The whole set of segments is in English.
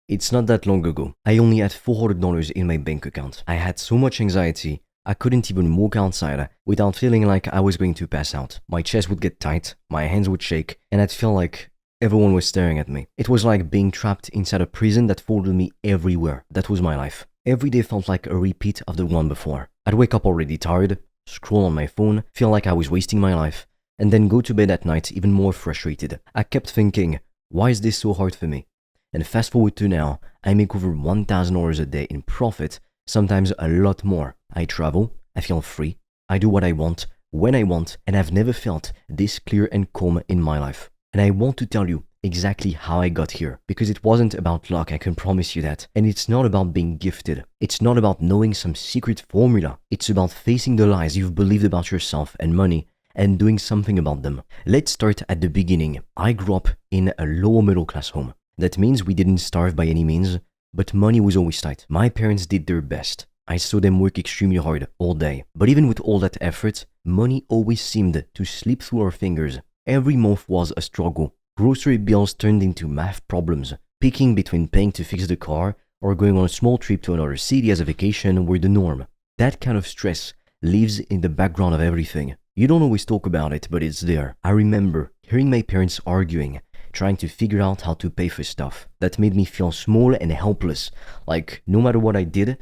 It's not that long ago. I only had $400 in my bank account. I had so much anxiety, I couldn't even walk outside without feeling like I was going to pass out. My chest would get tight, my hands would shake, and I'd feel like everyone was staring at me. It was like being trapped inside a prison that followed me everywhere. That was my life. Every day felt like a repeat of the one before. I'd wake up already tired, scroll on my phone, feel like I was wasting my life, and then go to bed at night even more frustrated. I kept thinking, why is this so hard for me? And fast forward to now, I make over $1,000 a day in profit, sometimes a lot more. I travel, I feel free, I do what I want, when I want, and I've never felt this clear and calm in my life. And I want to tell you exactly how I got here, because it wasn't about luck, I can promise you that. And it's not about being gifted. It's not about knowing some secret formula. It's about facing the lies you've believed about yourself and money and doing something about them. Let's start at the beginning. I grew up in a lower middle class home. That means we didn't starve by any means, but money was always tight. My parents did their best. I saw them work extremely hard all day. But even with all that effort, money always seemed to slip through our fingers. Every month was a struggle. Grocery bills turned into math problems. Picking between paying to fix the car or going on a small trip to another city as a vacation were the norm. That kind of stress lives in the background of everything. You don't always talk about it, but it's there. I remember hearing my parents arguing, trying to figure out how to pay for stuff. That made me feel small and helpless, like no matter what I did,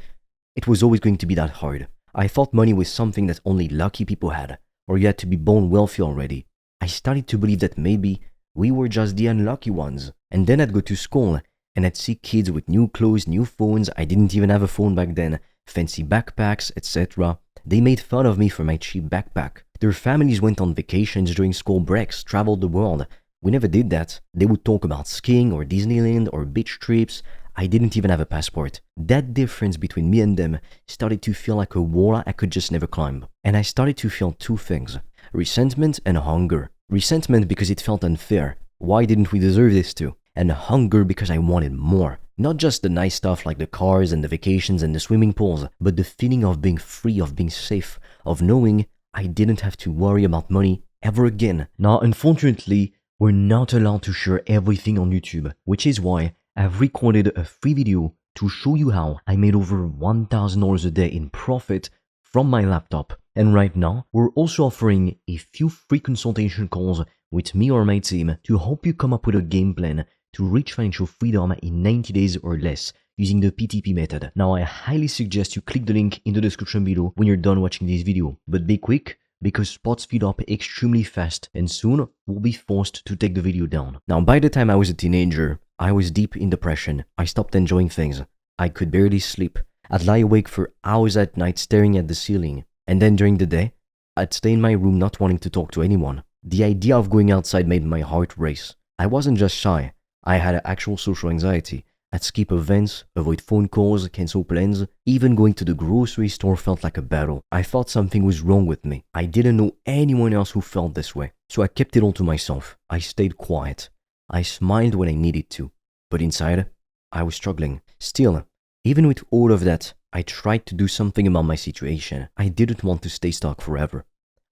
it was always going to be that hard. I thought money was something that only lucky people had, or you had to be born wealthy already. I started to believe that maybe we were just the unlucky ones. And then I'd go to school and I'd see kids with new clothes, new phones. I didn't even have a phone back then, fancy backpacks, etc. They made fun of me for my cheap backpack. Their families went on vacations during school breaks, traveled the world. We never did that. They would talk about skiing or Disneyland or beach trips. I didn't even have a passport. That difference between me and them started to feel like a wall I could just never climb. And I started to feel two things: resentment and hunger. Resentment because it felt unfair. Why didn't we deserve this too? And hunger because I wanted more. Not just the nice stuff like the cars and the vacations and the swimming pools, but the feeling of being free, of being safe, of knowing I didn't have to worry about money ever again. Now, unfortunately, we're not allowed to share everything on YouTube, which is why I've recorded a free video to show you how I made over $1,000 a day in profit from my laptop. And right now, we're also offering a few free consultation calls with me or my team to help you come up with a game plan to reach financial freedom in 90 days or less using the PTP method. Now, I highly suggest you click the link in the description below when you're done watching this video. But be quick, because spots fill up extremely fast and soon we'll be forced to take the video down. Now, by the time I was a teenager, I was deep in depression. I stopped enjoying things. I could barely sleep. I'd lie awake for hours at night staring at the ceiling. And then during the day, I'd stay in my room not wanting to talk to anyone. The idea of going outside made my heart race. I wasn't just shy. I had actual social anxiety. I'd skip events, avoid phone calls, cancel plans. Even going to the grocery store felt like a battle. I thought something was wrong with me. I didn't know anyone else who felt this way. So I kept it all to myself. I stayed quiet. I smiled when I needed to. But inside, I was struggling. Still, even with all of that, I tried to do something about my situation. I didn't want to stay stuck forever.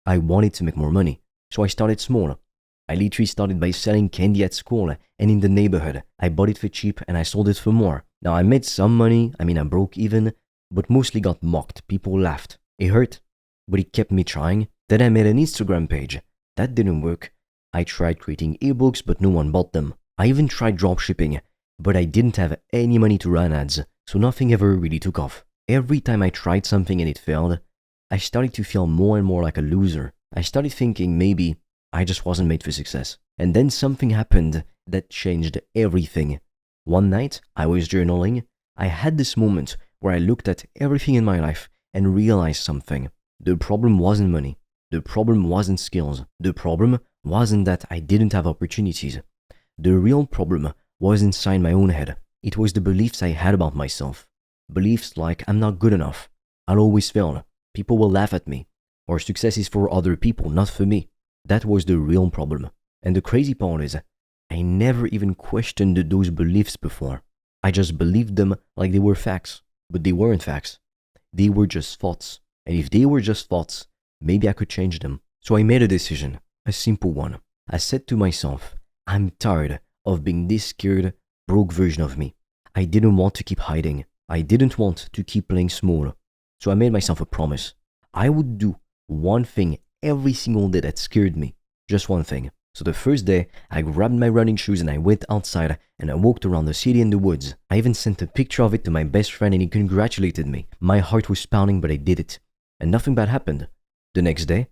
I wanted to make more money. So I started small. I literally started by selling candy at school and in the neighborhood. I bought it for cheap and I sold it for more. Now I made some money, I broke even, but mostly got mocked. People laughed. It hurt, but it kept me trying. Then I made an Instagram page. That didn't work. I tried creating ebooks, but no one bought them. I even tried dropshipping, but I didn't have any money to run ads, so nothing ever really took off. Every time I tried something and it failed, I started to feel more and more like a loser. I started thinking maybe I just wasn't made for success. And then something happened that changed everything. One night, I was journaling. I had this moment where I looked at everything in my life and realized something. The problem wasn't money. The problem wasn't skills. The problem wasn't that I didn't have opportunities. The real problem was inside my own head. It was the beliefs I had about myself. Beliefs like I'm not good enough, I'll always fail, people will laugh at me, or success is for other people, not for me. That was the real problem. And the crazy part is, I never even questioned those beliefs before. I just believed them like they were facts, but they weren't facts. They were just thoughts. And if they were just thoughts, maybe I could change them. So I made a decision, a simple one. I said to myself, I'm tired of being this scared, broke version of me. I didn't want to keep hiding. I didn't want to keep playing small. So I made myself a promise. I would do one thing every single day that scared me. Just one thing. So the first day, I grabbed my running shoes and I went outside and I walked around the city and the woods. I even sent a picture of it to my best friend and he congratulated me. My heart was pounding, but I did it. And nothing bad happened. The next day,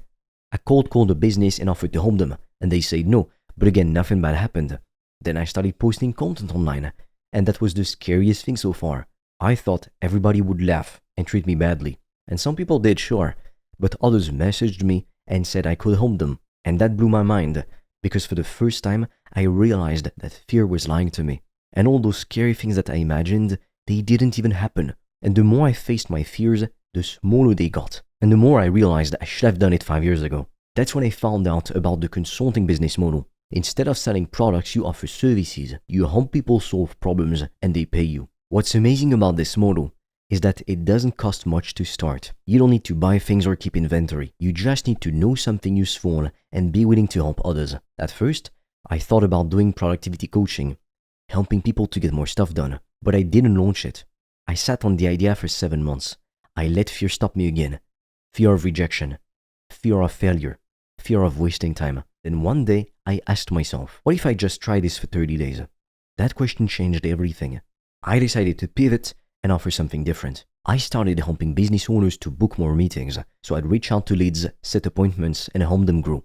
I called a business and offered to help them. And they said no. But again, nothing bad happened. Then I started posting content online. And that was the scariest thing so far. I thought everybody would laugh and treat me badly. And some people did, sure. But others messaged me and said I could help them. And that blew my mind. Because for the first time, I realized that fear was lying to me. And all those scary things that I imagined, they didn't even happen. And the more I faced my fears, the smaller they got. And the more I realized I should have done it 5 years ago. That's when I found out about the consulting business model. Instead of selling products, you offer services. You help people solve problems and they pay you. What's amazing about this model is that it doesn't cost much to start. You don't need to buy things or keep inventory. You just need to know something useful and be willing to help others. At first, I thought about doing productivity coaching, helping people to get more stuff done, but I didn't launch it. I sat on the idea for 7 months. I let fear stop me again. Fear of rejection, fear of failure, fear of wasting time. Then one day, I asked myself, what if I just try this for 30 days? That question changed everything. I decided to pivot and offer something different. I started helping business owners to book more meetings, so I'd reach out to leads, set appointments, and help them grow.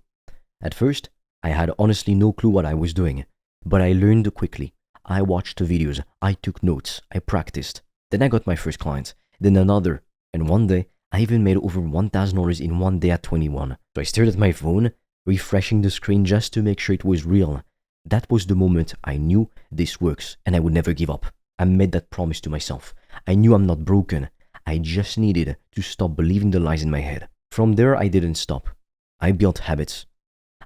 At first, I had honestly no clue what I was doing, but I learned quickly. I watched the videos, I took notes, I practiced. Then I got my first client, then another, and one day, I even made over $1,000 in one day at 21. So I stared at my phone, refreshing the screen just to make sure it was real. That was the moment I knew this works, and I would never give up. I made that promise to myself. I knew I'm not broken. I just needed to stop believing the lies in my head. From there, I didn't stop. I built habits.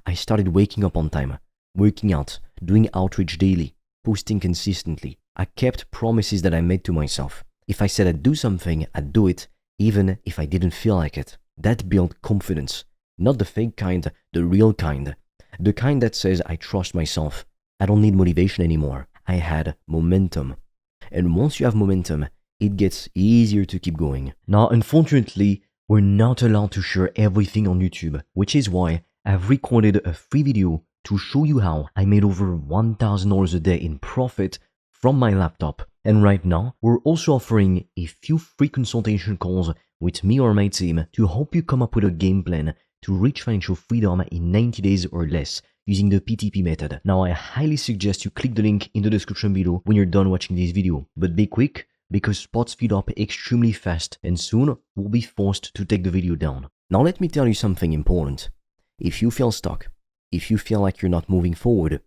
I started waking up on time, working out, doing outreach daily, posting consistently. I kept promises that I made to myself. If I said I'd do something, I'd do it, even if I didn't feel like it. That built confidence. Not the fake kind, the real kind. The kind that says I trust myself. I don't need motivation anymore. I had momentum. And once you have momentum, it gets easier to keep going. Now, unfortunately, we're not allowed to share everything on YouTube, which is why I've recorded a free video to show you how I made over $1,000 a day in profit from my laptop. And right now, we're also offering a few free consultation calls with me or my team to help you come up with a game plan to reach financial freedom in 90 days or less using the PTP method. Now, I highly suggest you click the link in the description below when you're done watching this video. But be quick, because spots speed up extremely fast and soon we'll be forced to take the video down. Now let me tell you something important. If you feel stuck, if you feel like you're not moving forward,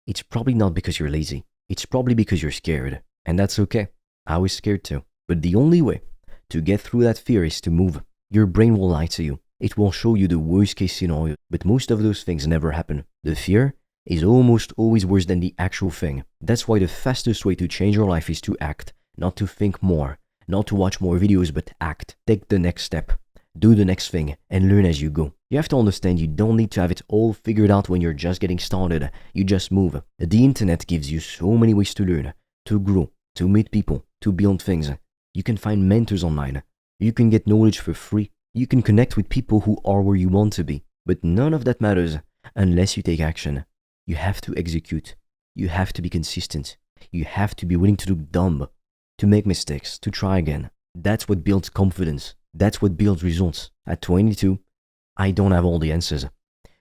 it's probably not because you're lazy. It's probably because you're scared. And that's okay. I was scared too. But the only way to get through that fear is to move. Your brain will lie to you. It will show you the worst case scenario, but most of those things never happen. The fear is almost always worse than the actual thing. That's why the fastest way to change your life is to act, not to think more, not to watch more videos, but act. Take the next step, do the next thing, and learn as you go. You have to understand you don't need to have it all figured out when you're just getting started. You just move. The internet gives you so many ways to learn, to grow, to meet people, to build things. You can find mentors online. You can get knowledge for free. You can connect with people who are where you want to be. But none of that matters unless you take action. You have to execute. You have to be consistent. You have to be willing to look dumb, to make mistakes, to try again. That's what builds confidence. That's what builds results. At 22, I don't have all the answers,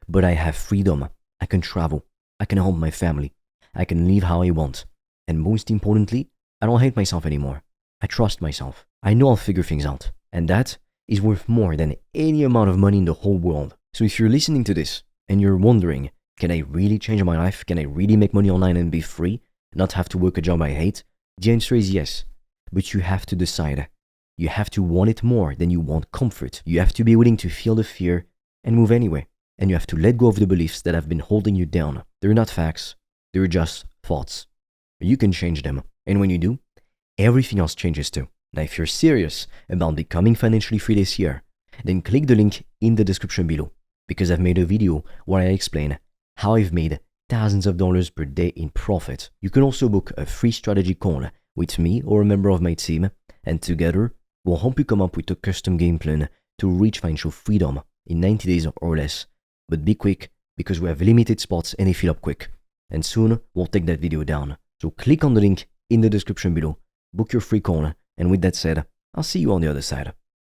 but I have freedom. I can travel. I can help my family. I can live how I want. And most importantly, I don't hate myself anymore. I trust myself. I know I'll figure things out. And that is worth more than any amount of money in the whole world. So if you're listening to this and you're wondering, can I really change my life? Can I really make money online and be free? Not have to work a job I hate? The answer is yes. But you have to decide. You have to want it more than you want comfort. You have to be willing to feel the fear and move anyway. And you have to let go of the beliefs that have been holding you down. They're not facts. They're just thoughts. You can change them. And when you do, everything else changes too. Now, if you're serious about becoming financially free this year, then click the link in the description below, because I've made a video where I explain how I've made thousands of dollars per day in profit. You can also book a free strategy call with me or a member of my team, and together we'll help you come up with a custom game plan to reach financial freedom in 90 days or less. But be quick, because we have limited spots and they fill up quick. And soon we'll take that video down. So click on the link in the description below, book your free call, and with that said, I'll see you on the other side.